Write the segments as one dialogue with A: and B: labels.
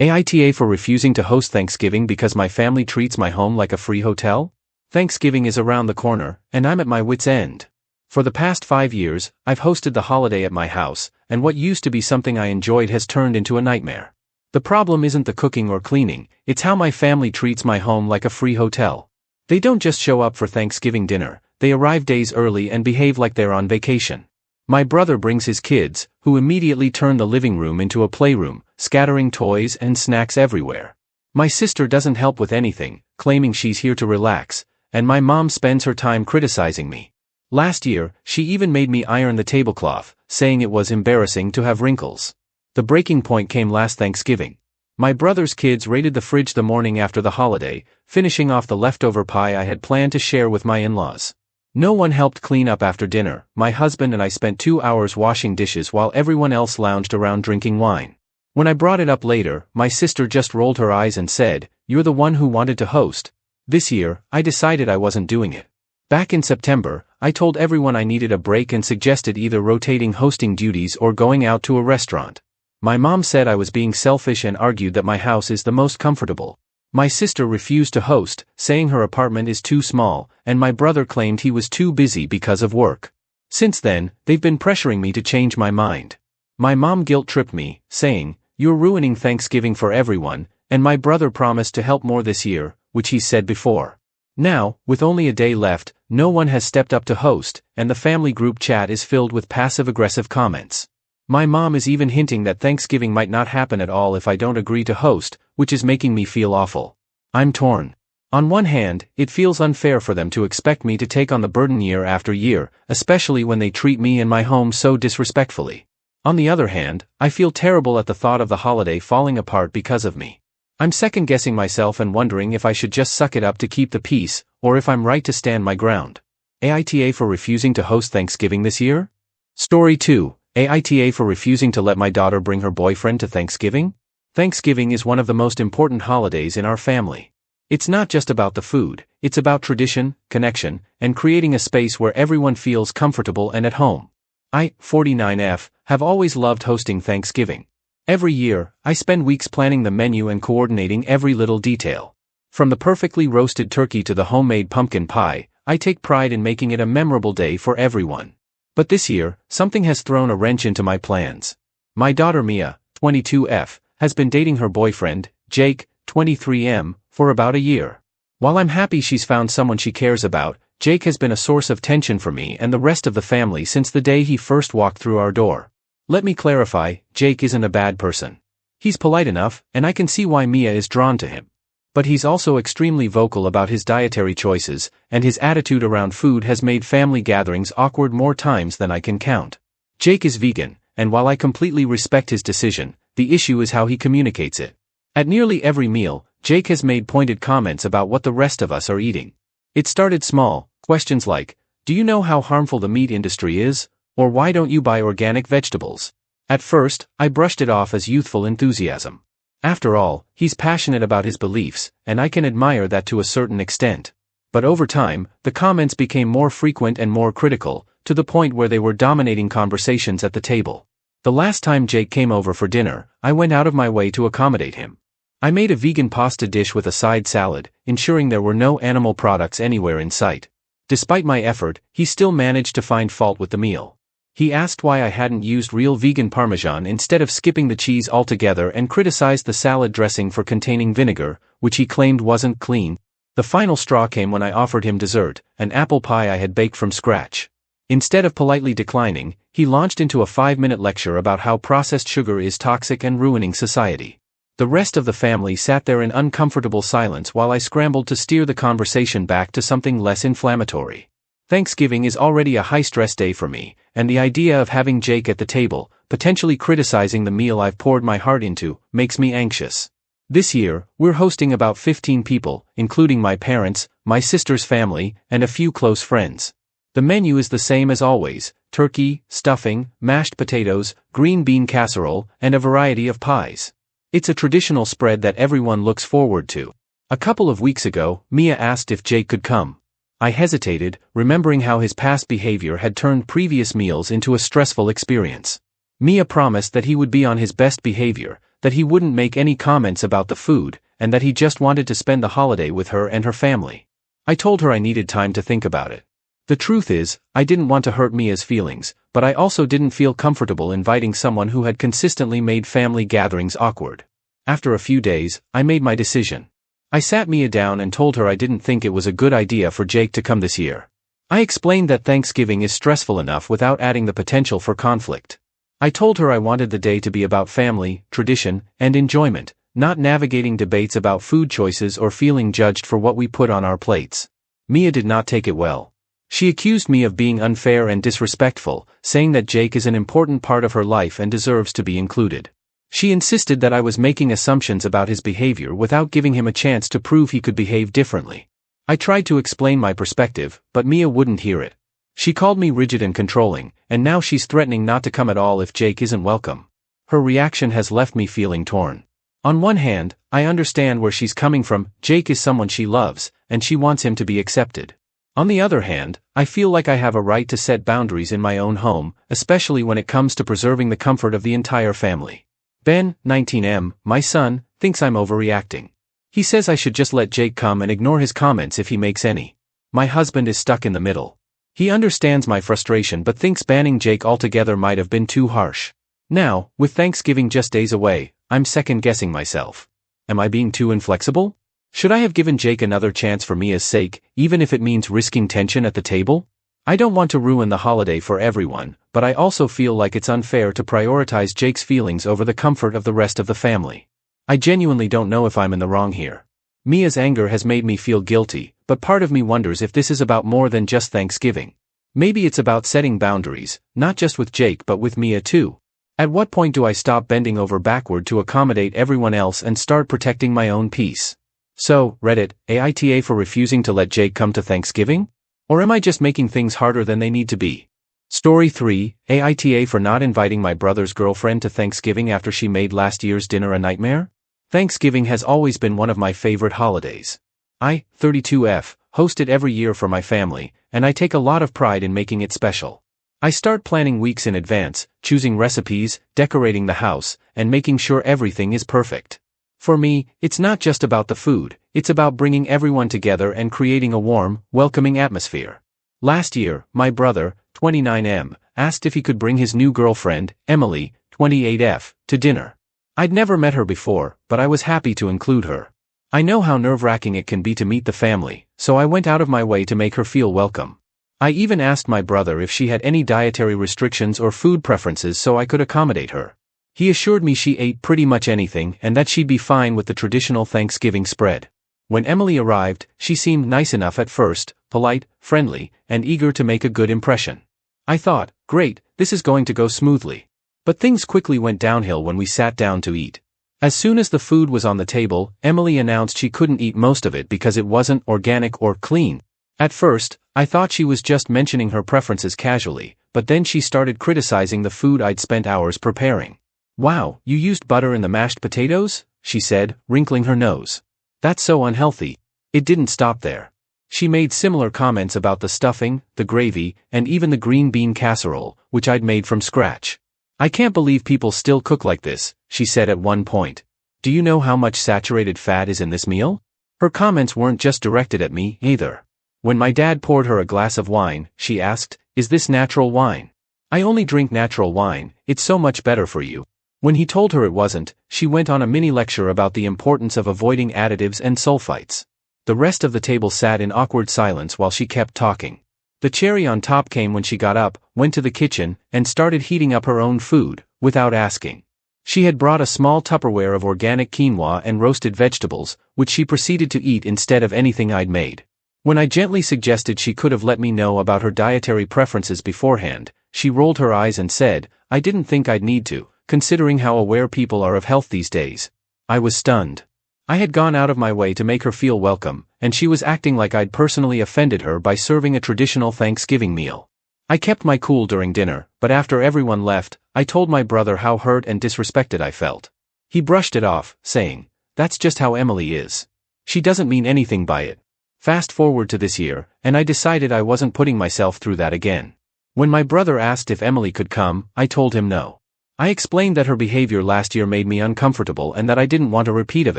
A: AITA for refusing to host Thanksgiving because my family treats my home like a free hotel? Thanksgiving is around the corner, and I'm at my wit's end. For the past 5 years, I've hosted the holiday at my house, and what used to be something I enjoyed has turned into a nightmare. The problem isn't the cooking or cleaning, it's how my family treats my home like a free hotel. They don't just show up for Thanksgiving dinner, they arrive days early and behave like they're on vacation. My brother brings his kids, who immediately turn the living room into a playroom, scattering toys and snacks everywhere. My sister doesn't help with anything, claiming she's here to relax, and my mom spends her time criticizing me. Last year, she even made me iron the tablecloth, saying it was embarrassing to have wrinkles. The breaking point came last Thanksgiving. My brother's kids raided the fridge the morning after the holiday, finishing off the leftover pie I had planned to share with my in-laws. No one helped clean up after dinner. My husband and I spent 2 hours washing dishes while everyone else lounged around drinking wine. When I brought it up later, my sister just rolled her eyes and said, "You're the one who wanted to host." This year, I decided I wasn't doing it. Back in September, I told everyone I needed a break and suggested either rotating hosting duties or going out to a restaurant. My mom said I was being selfish and argued that my house is the most comfortable. My sister refused to host, saying her apartment is too small, and my brother claimed he was too busy because of work. Since then, they've been pressuring me to change my mind. My mom guilt-tripped me, saying, "You're ruining Thanksgiving for everyone," and my brother promised to help more this year, which he said before. Now, with only a day left, no one has stepped up to host, and the family group chat is filled with passive-aggressive comments. My mom is even hinting that Thanksgiving might not happen at all if I don't agree to host, which is making me feel awful. I'm torn. On one hand, it feels unfair for them to expect me to take on the burden year after year, especially when they treat me and my home so disrespectfully. On the other hand, I feel terrible at the thought of the holiday falling apart because of me. I'm second-guessing myself and wondering if I should just suck it up to keep the peace, or if I'm right to stand my ground. AITA for refusing to host Thanksgiving this year? Story 2. AITA for refusing to let my daughter bring her boyfriend to Thanksgiving? Thanksgiving is one of the most important holidays in our family. It's not just about the food, it's about tradition, connection, and creating a space where everyone feels comfortable and at home. I, 49F, have always loved hosting Thanksgiving. Every year, I spend weeks planning the menu and coordinating every little detail. From the perfectly roasted turkey to the homemade pumpkin pie, I take pride in making it a memorable day for everyone. But this year, something has thrown a wrench into my plans. My daughter Mia, 22F, has been dating her boyfriend, Jake, 23M, for about a year. While I'm happy she's found someone she cares about, Jake has been a source of tension for me and the rest of the family since the day he first walked through our door. Let me clarify, Jake isn't a bad person. He's polite enough, and I can see why Mia is drawn to him. But he's also extremely vocal about his dietary choices, and his attitude around food has made family gatherings awkward more times than I can count. Jake is vegan, and while I completely respect his decision, the issue is how he communicates it. At nearly every meal, Jake has made pointed comments about what the rest of us are eating. It started small, questions like, "Do you know how harmful the meat industry is?" Or "Why don't you buy organic vegetables?" At first, I brushed it off as youthful enthusiasm. After all, he's passionate about his beliefs, and I can admire that to a certain extent. But over time, the comments became more frequent and more critical, to the point where they were dominating conversations at the table. The last time Jake came over for dinner, I went out of my way to accommodate him. I made a vegan pasta dish with a side salad, ensuring there were no animal products anywhere in sight. Despite my effort, he still managed to find fault with the meal. He asked why I hadn't used real vegan Parmesan instead of skipping the cheese altogether and criticized the salad dressing for containing vinegar, which he claimed wasn't clean. The final straw came when I offered him dessert, an apple pie I had baked from scratch. Instead of politely declining, he launched into a 5-minute lecture about how processed sugar is toxic and ruining society. The rest of the family sat there in uncomfortable silence while I scrambled to steer the conversation back to something less inflammatory. Thanksgiving is already a high-stress day for me, and the idea of having Jake at the table, potentially criticizing the meal I've poured my heart into, makes me anxious. This year, we're hosting about 15 people, including my parents, my sister's family, and a few close friends. The menu is the same as always: turkey, stuffing, mashed potatoes, green bean casserole, and a variety of pies. It's a traditional spread that everyone looks forward to. A couple of weeks ago, Mia asked if Jake could come. I hesitated, remembering how his past behavior had turned previous meals into a stressful experience. Mia promised that he would be on his best behavior, that he wouldn't make any comments about the food, and that he just wanted to spend the holiday with her and her family. I told her I needed time to think about it. The truth is, I didn't want to hurt Mia's feelings, but I also didn't feel comfortable inviting someone who had consistently made family gatherings awkward. After a few days, I made my decision. I sat Mia down and told her I didn't think it was a good idea for Jake to come this year. I explained that Thanksgiving is stressful enough without adding the potential for conflict. I told her I wanted the day to be about family, tradition, and enjoyment, not navigating debates about food choices or feeling judged for what we put on our plates. Mia did not take it well. She accused me of being unfair and disrespectful, saying that Jake is an important part of her life and deserves to be included. She insisted that I was making assumptions about his behavior without giving him a chance to prove he could behave differently. I tried to explain my perspective, but Mia wouldn't hear it. She called me rigid and controlling, and now she's threatening not to come at all if Jake isn't welcome. Her reaction has left me feeling torn. On one hand, I understand where she's coming from. Jake is someone she loves, and she wants him to be accepted. On the other hand, I feel like I have a right to set boundaries in my own home, especially when it comes to preserving the comfort of the entire family. Ben, 19M, my son, thinks I'm overreacting. He says I should just let Jake come and ignore his comments if he makes any. My husband is stuck in the middle. He understands my frustration but thinks banning Jake altogether might have been too harsh. Now, with Thanksgiving just days away, I'm second-guessing myself. Am I being too inflexible? Should I have given Jake another chance for Mia's sake, even if it means risking tension at the table? I don't want to ruin the holiday for everyone, but I also feel like it's unfair to prioritize Jake's feelings over the comfort of the rest of the family. I genuinely don't know if I'm in the wrong here. Mia's anger has made me feel guilty, but part of me wonders if this is about more than just Thanksgiving. Maybe it's about setting boundaries, not just with Jake but with Mia too. At what point do I stop bending over backward to accommodate everyone else and start protecting my own peace? So, Reddit, AITA for refusing to let Jake come to Thanksgiving? Or am I just making things harder than they need to be? Story 3, AITA for not inviting my brother's girlfriend to Thanksgiving after she made last year's dinner a nightmare? Thanksgiving has always been one of my favorite holidays. I, 32F, host it every year for my family, and I take a lot of pride in making it special. I start planning weeks in advance, choosing recipes, decorating the house, and making sure everything is perfect. For me, it's not just about the food, it's about bringing everyone together and creating a warm, welcoming atmosphere. Last year, my brother, 29M, asked if he could bring his new girlfriend, Emily, 28F, to dinner. I'd never met her before, but I was happy to include her. I know how nerve-wracking it can be to meet the family, so I went out of my way to make her feel welcome. I even asked my brother if she had any dietary restrictions or food preferences so I could accommodate her. He assured me she ate pretty much anything and that she'd be fine with the traditional Thanksgiving spread. When Emily arrived, she seemed nice enough at first, polite, friendly, and eager to make a good impression. I thought, great, this is going to go smoothly. But things quickly went downhill when we sat down to eat. As soon as the food was on the table, Emily announced she couldn't eat most of it because it wasn't organic or clean. At first, I thought she was just mentioning her preferences casually, but then she started criticizing the food I'd spent hours preparing. "Wow, you used butter in the mashed potatoes?" she said, wrinkling her nose. "That's so unhealthy." It didn't stop there. She made similar comments about the stuffing, the gravy, and even the green bean casserole, which I'd made from scratch. "I can't believe people still cook like this," she said at one point. "Do you know how much saturated fat is in this meal?" Her comments weren't just directed at me, either. When my dad poured her a glass of wine, she asked, "Is this natural wine?" "I only drink natural wine, it's so much better for you." When he told her it wasn't, she went on a mini lecture about the importance of avoiding additives and sulfites. The rest of the table sat in awkward silence while she kept talking. The cherry on top came when she got up, went to the kitchen, and started heating up her own food, without asking. She had brought a small Tupperware of organic quinoa and roasted vegetables, which she proceeded to eat instead of anything I'd made. When I gently suggested she could have let me know about her dietary preferences beforehand, she rolled her eyes and said, "I didn't think I'd need to, considering how aware people are of health these days." I was stunned. I had gone out of my way to make her feel welcome, and she was acting like I'd personally offended her by serving a traditional Thanksgiving meal. I kept my cool during dinner, but after everyone left, I told my brother how hurt and disrespected I felt. He brushed it off, saying, "That's just how Emily is. She doesn't mean anything by it." Fast forward to this year, and I decided I wasn't putting myself through that again. When my brother asked if Emily could come, I told him no. I explained that her behavior last year made me uncomfortable and that I didn't want a repeat of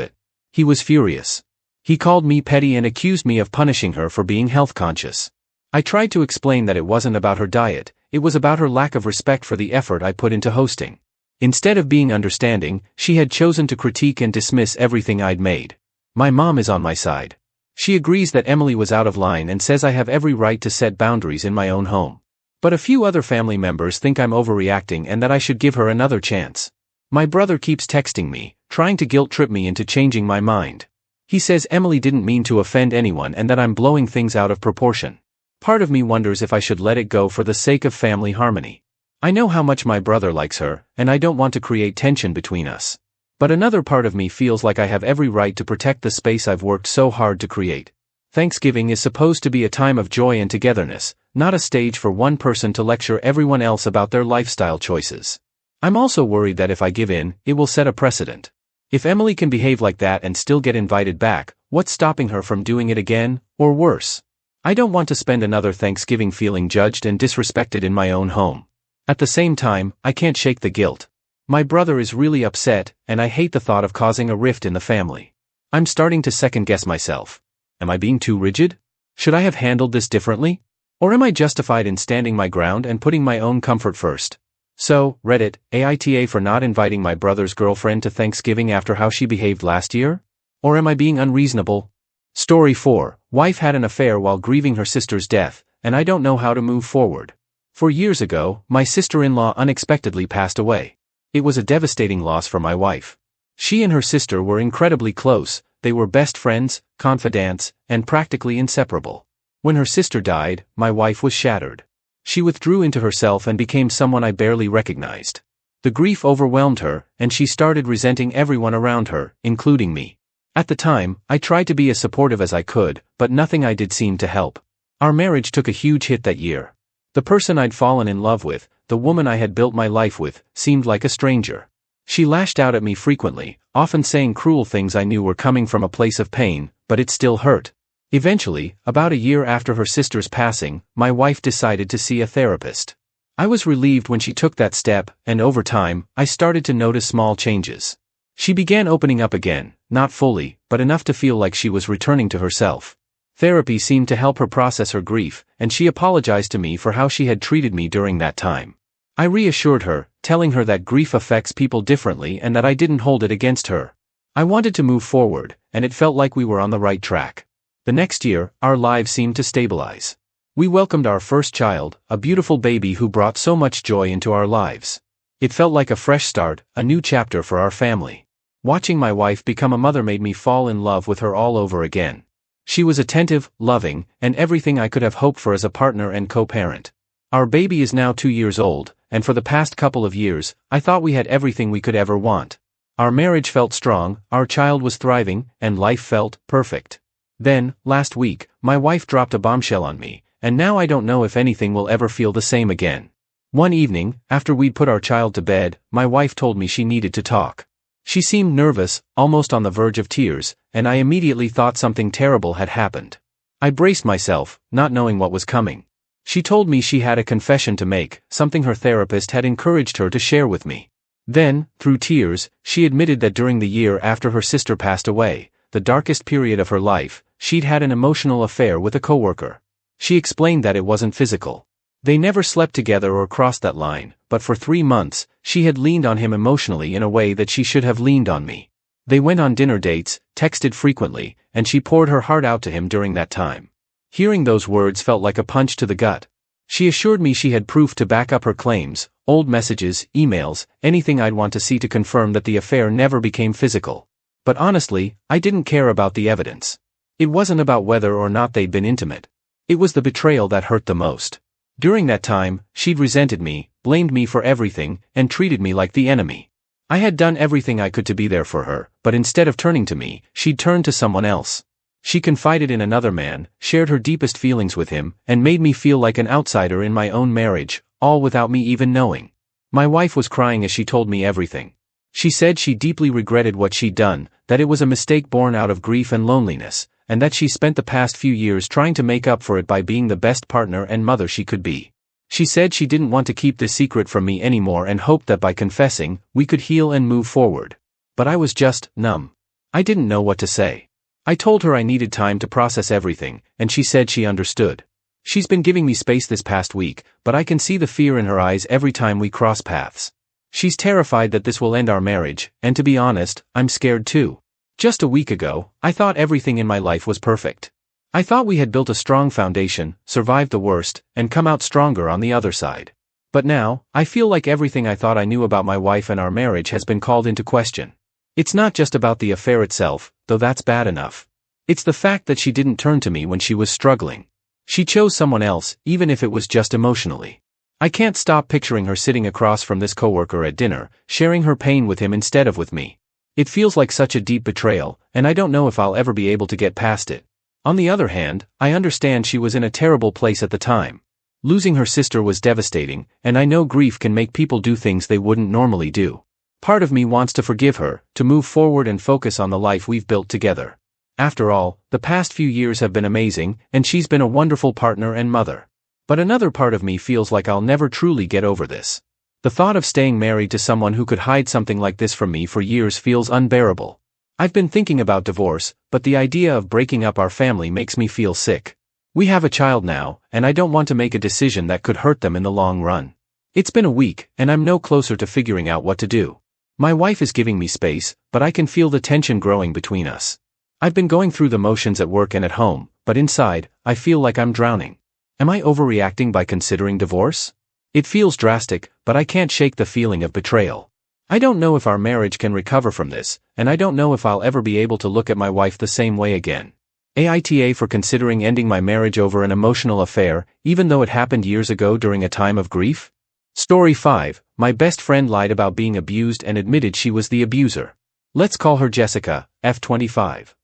A: it. He was furious. He called me petty and accused me of punishing her for being health conscious. I tried to explain that it wasn't about her diet, it was about her lack of respect for the effort I put into hosting. Instead of being understanding, she had chosen to critique and dismiss everything I'd made. My mom is on my side. She agrees that Emily was out of line and says I have every right to set boundaries in my own home. But a few other family members think I'm overreacting and that I should give her another chance. My brother keeps texting me, trying to guilt-trip me into changing my mind. He says Emily didn't mean to offend anyone and that I'm blowing things out of proportion. Part of me wonders if I should let it go for the sake of family harmony. I know how much my brother likes her, and I don't want to create tension between us. But another part of me feels like I have every right to protect the space I've worked so hard to create. Thanksgiving is supposed to be a time of joy and togetherness, not a stage for one person to lecture everyone else about their lifestyle choices. I'm also worried that if I give in, it will set a precedent. If Emily can behave like that and still get invited back, what's stopping her from doing it again, or worse? I don't want to spend another Thanksgiving feeling judged and disrespected in my own home. At the same time, I can't shake the guilt. My brother is really upset, and I hate the thought of causing a rift in the family. I'm starting to second-guess myself. Am I being too rigid? Should I have handled this differently? Or am I justified in standing my ground and putting my own comfort first? So, Reddit, AITA for not inviting my brother's girlfriend to Thanksgiving after how she behaved last year? Or am I being unreasonable? Story 4. Wife had an affair while grieving her sister's death, and I don't know how to move forward. 4 years ago, my sister-in-law unexpectedly passed away. It was a devastating loss for my wife. She and her sister were incredibly close, they were best friends, confidants, and practically inseparable. When her sister died, my wife was shattered. She withdrew into herself and became someone I barely recognized. The grief overwhelmed her, and she started resenting everyone around her, including me. At the time, I tried to be as supportive as I could, but nothing I did seemed to help. Our marriage took a huge hit that year. The person I'd fallen in love with, the woman I had built my life with, seemed like a stranger. She lashed out at me frequently, often saying cruel things I knew were coming from a place of pain, but it still hurt. Eventually, about a year after her sister's passing, my wife decided to see a therapist. I was relieved when she took that step, and over time, I started to notice small changes. She began opening up again, not fully, but enough to feel like she was returning to herself. Therapy seemed to help her process her grief, and she apologized to me for how she had treated me during that time. I reassured her, telling her that grief affects people differently and that I didn't hold it against her. I wanted to move forward, and it felt like we were on the right track. The next year, our lives seemed to stabilize. We welcomed our first child, a beautiful baby who brought so much joy into our lives. It felt like a fresh start, a new chapter for our family. Watching my wife become a mother made me fall in love with her all over again. She was attentive, loving, and everything I could have hoped for as a partner and co-parent. Our baby is now 2 years old, and for the past couple of years, I thought we had everything we could ever want. Our marriage felt strong, our child was thriving, and life felt perfect. Then, last week, my wife dropped a bombshell on me, and now I don't know if anything will ever feel the same again. One evening, after we'd put our child to bed, my wife told me she needed to talk. She seemed nervous, almost on the verge of tears, and I immediately thought something terrible had happened. I braced myself, not knowing what was coming. She told me she had a confession to make, something her therapist had encouraged her to share with me. Then, through tears, she admitted that during the year after her sister passed away, the darkest period of her life, she'd had an emotional affair with a coworker. She explained that it wasn't physical. They never slept together or crossed that line, but for 3 months, she had leaned on him emotionally in a way that she should have leaned on me. They went on dinner dates, texted frequently, and she poured her heart out to him during that time. Hearing those words felt like a punch to the gut. She assured me she had proof to back up her claims, old messages, emails, anything I'd want to see to confirm that the affair never became physical. But honestly, I didn't care about the evidence. It wasn't about whether or not they'd been intimate. It was the betrayal that hurt the most. During that time, she'd resented me, blamed me for everything, and treated me like the enemy. I had done everything I could to be there for her, but instead of turning to me, she'd turned to someone else. She confided in another man, shared her deepest feelings with him, and made me feel like an outsider in my own marriage, all without me even knowing. My wife was crying as she told me everything. She said she deeply regretted what she'd done, that it was a mistake born out of grief and loneliness, and that she spent the past few years trying to make up for it by being the best partner and mother she could be. She said she didn't want to keep this secret from me anymore and hoped that by confessing, we could heal and move forward. But I was just numb. I didn't know what to say. I told her I needed time to process everything, and she said she understood. She's been giving me space this past week, but I can see the fear in her eyes every time we cross paths. She's terrified that this will end our marriage, and to be honest, I'm scared too. Just a week ago, I thought everything in my life was perfect. I thought we had built a strong foundation, survived the worst, and come out stronger on the other side. But now, I feel like everything I thought I knew about my wife and our marriage has been called into question. It's not just about the affair itself, though that's bad enough. It's the fact that she didn't turn to me when she was struggling. She chose someone else, even if it was just emotionally. I can't stop picturing her sitting across from this coworker at dinner, sharing her pain with him instead of with me. It feels like such a deep betrayal, and I don't know if I'll ever be able to get past it. On the other hand, I understand she was in a terrible place at the time. Losing her sister was devastating, and I know grief can make people do things they wouldn't normally do. Part of me wants to forgive her, to move forward and focus on the life we've built together. After all, the past few years have been amazing, and she's been a wonderful partner and mother. But another part of me feels like I'll never truly get over this. The thought of staying married to someone who could hide something like this from me for years feels unbearable. I've been thinking about divorce, but the idea of breaking up our family makes me feel sick. We have a child now, and I don't want to make a decision that could hurt them in the long run. It's been a week, and I'm no closer to figuring out what to do. My wife is giving me space, but I can feel the tension growing between us. I've been going through the motions at work and at home, but inside, I feel like I'm drowning. Am I overreacting by considering divorce? It feels drastic, but I can't shake the feeling of betrayal. I don't know if our marriage can recover from this, and I don't know if I'll ever be able to look at my wife the same way again. AITA for considering ending my marriage over an emotional affair, even though it happened years ago during a time of grief? Story 5. My best friend lied about being abused and admitted she was the abuser. Let's call her Jessica, F25.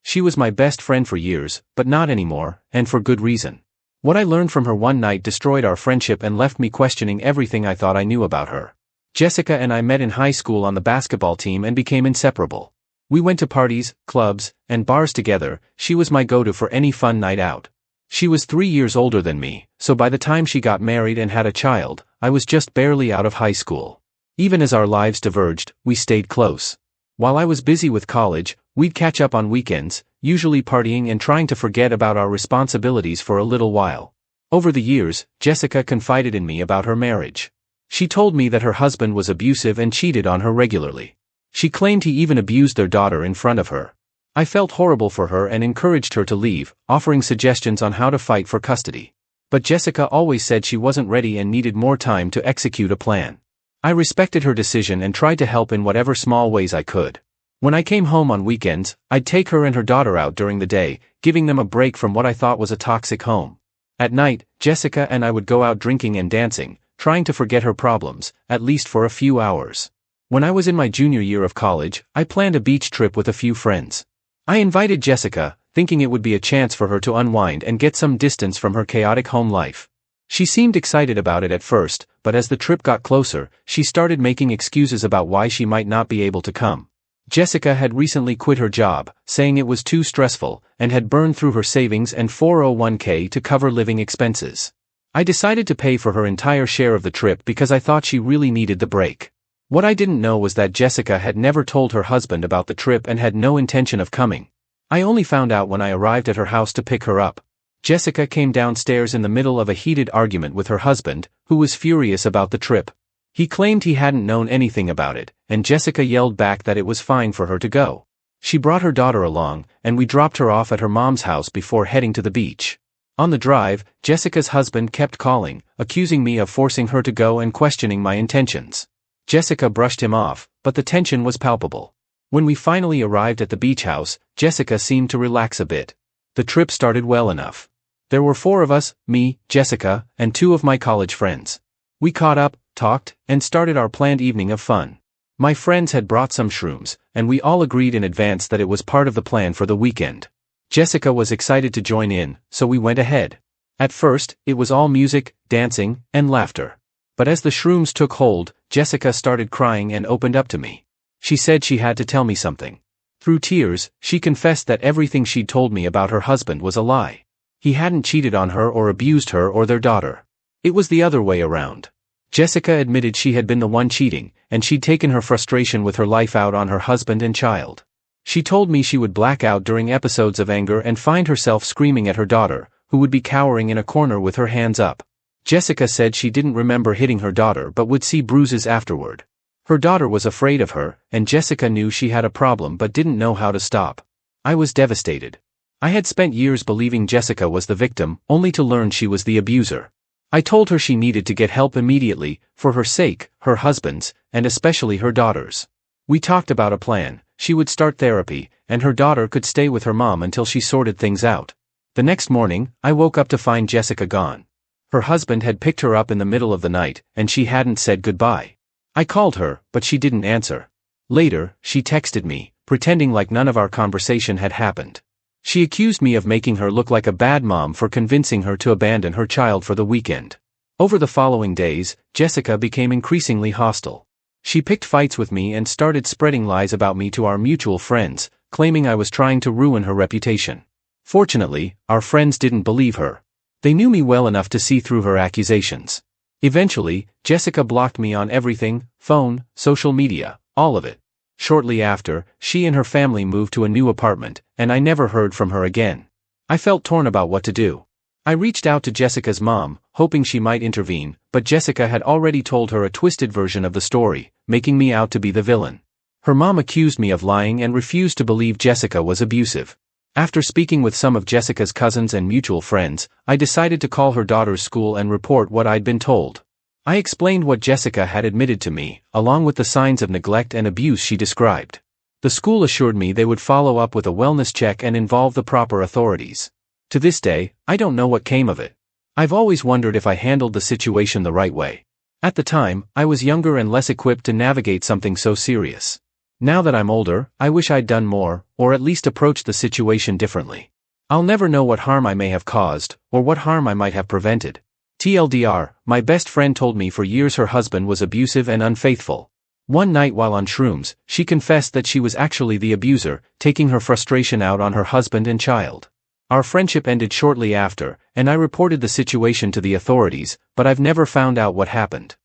A: She was my best friend for years, but not anymore, and for good reason. What I learned from her one night destroyed our friendship and left me questioning everything I thought I knew about her. Jessica and I met in high school on the basketball team and became inseparable. We went to parties, clubs, and bars together. She was my go-to for any fun night out. She was 3 years older than me, so by the time she got married and had a child, I was just barely out of high school. Even as our lives diverged, we stayed close. While I was busy with college, we'd catch up on weekends, usually partying and trying to forget about our responsibilities for a little while. Over the years, Jessica confided in me about her marriage. She told me that her husband was abusive and cheated on her regularly. She claimed he even abused their daughter in front of her. I felt horrible for her and encouraged her to leave, offering suggestions on how to fight for custody. But Jessica always said she wasn't ready and needed more time to execute a plan. I respected her decision and tried to help in whatever small ways I could. When I came home on weekends, I'd take her and her daughter out during the day, giving them a break from what I thought was a toxic home. At night, Jessica and I would go out drinking and dancing, trying to forget her problems, at least for a few hours. When I was in my junior year of college, I planned a beach trip with a few friends. I invited Jessica, thinking it would be a chance for her to unwind and get some distance from her chaotic home life. She seemed excited about it at first, but as the trip got closer, she started making excuses about why she might not be able to come. Jessica had recently quit her job, saying it was too stressful, and had burned through her savings and 401k to cover living expenses. I decided to pay for her entire share of the trip because I thought she really needed the break. What I didn't know was that Jessica had never told her husband about the trip and had no intention of coming. I only found out when I arrived at her house to pick her up. Jessica came downstairs in the middle of a heated argument with her husband, who was furious about the trip. He claimed he hadn't known anything about it, and Jessica yelled back that it was fine for her to go. She brought her daughter along, and we dropped her off at her mom's house before heading to the beach. On the drive, Jessica's husband kept calling, accusing me of forcing her to go and questioning my intentions. Jessica brushed him off, but the tension was palpable. When we finally arrived at the beach house, Jessica seemed to relax a bit. The trip started well enough. There were 4 of us, me, Jessica, and 2 of my college friends. We caught up, talked, and started our planned evening of fun. My friends had brought some shrooms, and we all agreed in advance that it was part of the plan for the weekend. Jessica was excited to join in, so we went ahead. At first, it was all music, dancing, and laughter. But as the shrooms took hold, Jessica started crying and opened up to me. She said she had to tell me something. Through tears, she confessed that everything she'd told me about her husband was a lie. He hadn't cheated on her or abused her or their daughter. It was the other way around. Jessica admitted she had been the one cheating, and she'd taken her frustration with her life out on her husband and child. She told me she would black out during episodes of anger and find herself screaming at her daughter, who would be cowering in a corner with her hands up. Jessica said she didn't remember hitting her daughter but would see bruises afterward. Her daughter was afraid of her, and Jessica knew she had a problem but didn't know how to stop. I was devastated. I had spent years believing Jessica was the victim, only to learn she was the abuser. I told her she needed to get help immediately, for her sake, her husband's, and especially her daughter's. We talked about a plan. She would start therapy, and her daughter could stay with her mom until she sorted things out. The next morning, I woke up to find Jessica gone. Her husband had picked her up in the middle of the night, and she hadn't said goodbye. I called her, but she didn't answer. Later, she texted me, pretending like none of our conversation had happened. She accused me of making her look like a bad mom for convincing her to abandon her child for the weekend. Over the following days, Jessica became increasingly hostile. She picked fights with me and started spreading lies about me to our mutual friends, claiming I was trying to ruin her reputation. Fortunately, our friends didn't believe her. They knew me well enough to see through her accusations. Eventually, Jessica blocked me on everything: phone, social media, all of it. Shortly after, she and her family moved to a new apartment, and I never heard from her again. I felt torn about what to do. I reached out to Jessica's mom, hoping she might intervene, but Jessica had already told her a twisted version of the story, making me out to be the villain. Her mom accused me of lying and refused to believe Jessica was abusive. After speaking with some of Jessica's cousins and mutual friends, I decided to call her daughter's school and report what I'd been told. I explained what Jessica had admitted to me, along with the signs of neglect and abuse she described. The school assured me they would follow up with a wellness check and involve the proper authorities. To this day, I don't know what came of it. I've always wondered if I handled the situation the right way. At the time, I was younger and less equipped to navigate something so serious. Now that I'm older, I wish I'd done more, or at least approached the situation differently. I'll never know what harm I may have caused, or what harm I might have prevented. TLDR, my best friend told me for years her husband was abusive and unfaithful. One night while on shrooms, she confessed that she was actually the abuser, taking her frustration out on her husband and child. Our friendship ended shortly after, and I reported the situation to the authorities, but I've never found out what happened.